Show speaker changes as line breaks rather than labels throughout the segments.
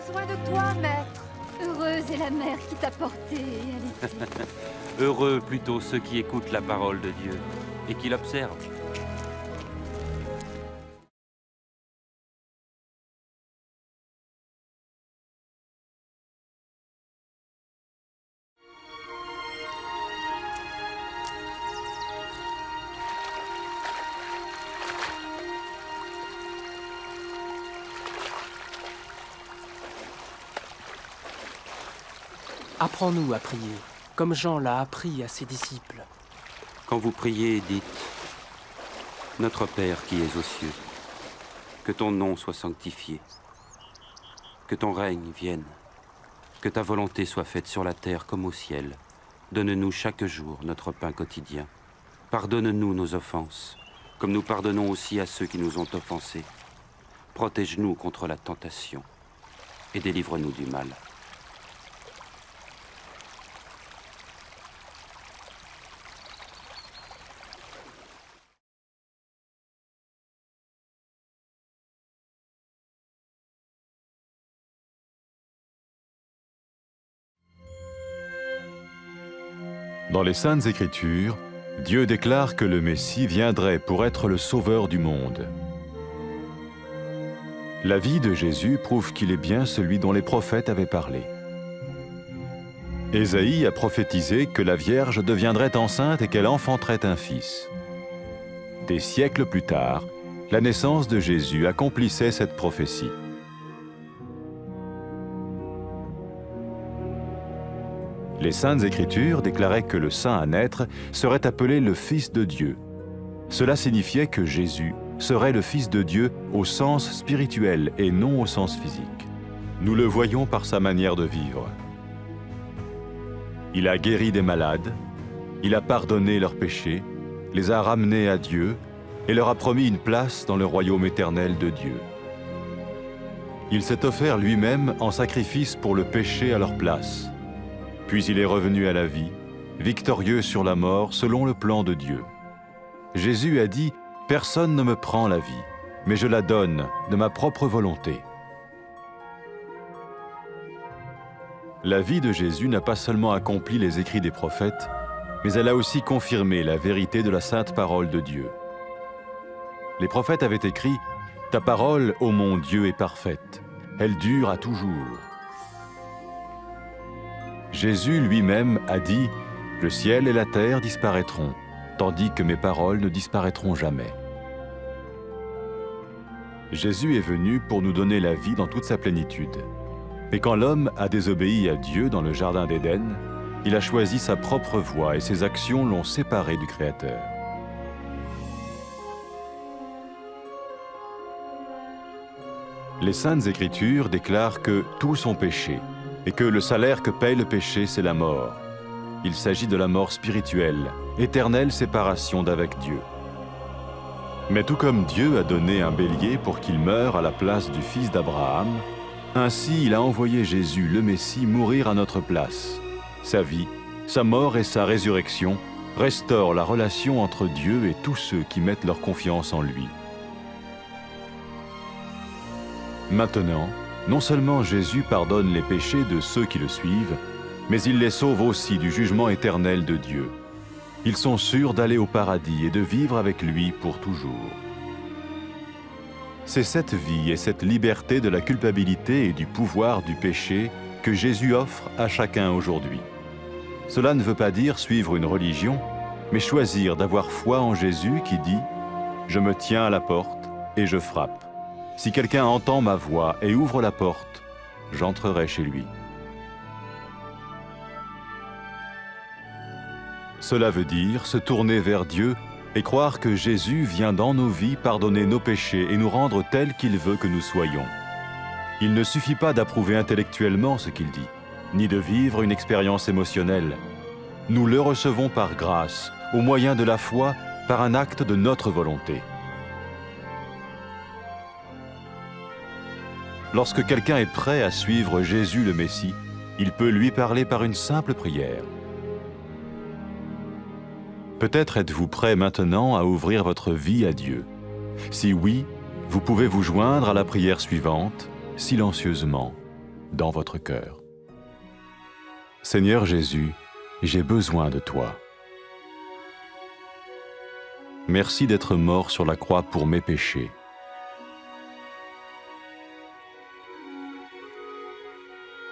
besoin de toi, maître. Heureuse est la mère qui t'a porté et allaitée.
Heureux plutôt ceux qui écoutent la parole de Dieu et qui l'observent.
Apprends-nous à prier, comme Jean l'a appris à ses disciples.
Quand vous priez, dites « Notre Père qui es aux cieux, que ton nom soit sanctifié, que ton règne vienne, que ta volonté soit faite sur la terre comme au ciel. Donne-nous chaque jour notre pain quotidien. Pardonne-nous nos offenses, comme nous pardonnons aussi à ceux qui nous ont offensés. Protège-nous contre la tentation et délivre-nous du mal. »
Dans les Saintes Écritures, Dieu déclare que le Messie viendrait pour être le sauveur du monde. La vie de Jésus prouve qu'il est bien celui dont les prophètes avaient parlé. Ésaïe a prophétisé que la Vierge deviendrait enceinte et qu'elle enfanterait un fils. Des siècles plus tard, la naissance de Jésus accomplissait cette prophétie. Les Saintes Écritures déclaraient que le saint à naître serait appelé le Fils de Dieu. Cela signifiait que Jésus serait le Fils de Dieu au sens spirituel et non au sens physique. Nous le voyons par sa manière de vivre. Il a guéri des malades, il a pardonné leurs péchés, les a ramenés à Dieu et leur a promis une place dans le royaume éternel de Dieu. Il s'est offert lui-même en sacrifice pour le péché à leur place. Puis il est revenu à la vie, victorieux sur la mort selon le plan de Dieu. Jésus a dit « Personne ne me prend la vie, mais je la donne de ma propre volonté. » La vie de Jésus n'a pas seulement accompli les écrits des prophètes, mais elle a aussi confirmé la vérité de la sainte parole de Dieu. Les prophètes avaient écrit « Ta parole, ô mon Dieu, est parfaite, elle dure à toujours. » Jésus lui-même a dit « Le ciel et la terre disparaîtront, tandis que mes paroles ne disparaîtront jamais. » Jésus est venu pour nous donner la vie dans toute sa plénitude. Mais quand l'homme a désobéi à Dieu dans le jardin d'Éden, il a choisi sa propre voie et ses actions l'ont séparé du Créateur. Les Saintes Écritures déclarent que tous ont péché et que le salaire que paye le péché, c'est la mort. Il s'agit de la mort spirituelle, éternelle séparation d'avec Dieu. Mais tout comme Dieu a donné un bélier pour qu'il meure à la place du fils d'Abraham, ainsi il a envoyé Jésus, le Messie, mourir à notre place. Sa vie, sa mort et sa résurrection restaurent la relation entre Dieu et tous ceux qui mettent leur confiance en lui. Maintenant, non seulement Jésus pardonne les péchés de ceux qui le suivent, mais il les sauve aussi du jugement éternel de Dieu. Ils sont sûrs d'aller au paradis et de vivre avec lui pour toujours. C'est cette vie et cette liberté de la culpabilité et du pouvoir du péché que Jésus offre à chacun aujourd'hui. Cela ne veut pas dire suivre une religion, mais choisir d'avoir foi en Jésus qui dit « Je me tiens à la porte et je frappe. Si quelqu'un entend ma voix et ouvre la porte, j'entrerai chez lui. » Cela veut dire se tourner vers Dieu et croire que Jésus vient dans nos vies pardonner nos péchés et nous rendre tels qu'il veut que nous soyons. Il ne suffit pas d'approuver intellectuellement ce qu'il dit, ni de vivre une expérience émotionnelle. Nous le recevons par grâce, au moyen de la foi, par un acte de notre volonté. Lorsque quelqu'un est prêt à suivre Jésus le Messie, il peut lui parler par une simple prière. Peut-être êtes-vous prêt maintenant à ouvrir votre vie à Dieu. Si oui, vous pouvez vous joindre à la prière suivante, silencieusement. dans votre cœur. Seigneur Jésus, j'ai besoin de toi. Merci d'être mort sur la croix pour mes péchés.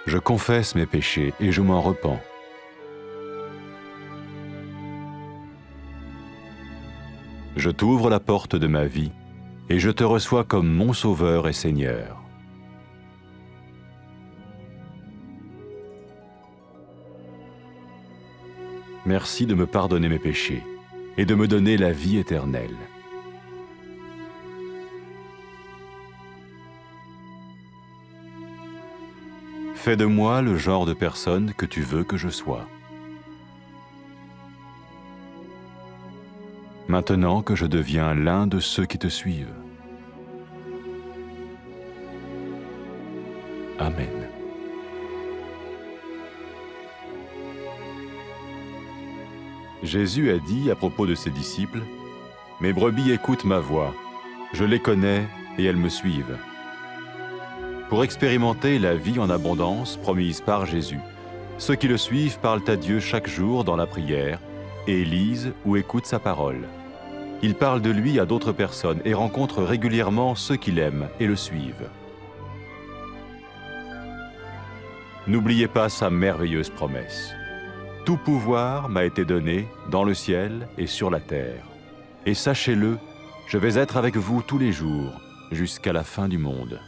Je confesse mes péchés et je m'en repens. Je t'ouvre la porte de ma vie et je te reçois comme mon Sauveur et Seigneur. Merci de me pardonner mes péchés et de me donner la vie éternelle. Fais de moi le genre de personne que tu veux que je sois. Maintenant que je deviens l'un de ceux qui te suivent. Amen. Jésus a dit à propos de ses disciples, « Mes brebis écoutent ma voix, je les connais et elles me suivent. » Pour expérimenter la vie en abondance promise par Jésus, ceux qui le suivent parlent à Dieu chaque jour dans la prière et lisent ou écoutent sa parole. Ils parlent de lui à d'autres personnes et rencontrent régulièrement ceux qui l'aiment et le suivent. N'oubliez pas sa merveilleuse promesse. Tout pouvoir m'a été donné dans le ciel et sur la terre. Et sachez-le, je vais être avec vous tous les jours jusqu'à la fin du monde.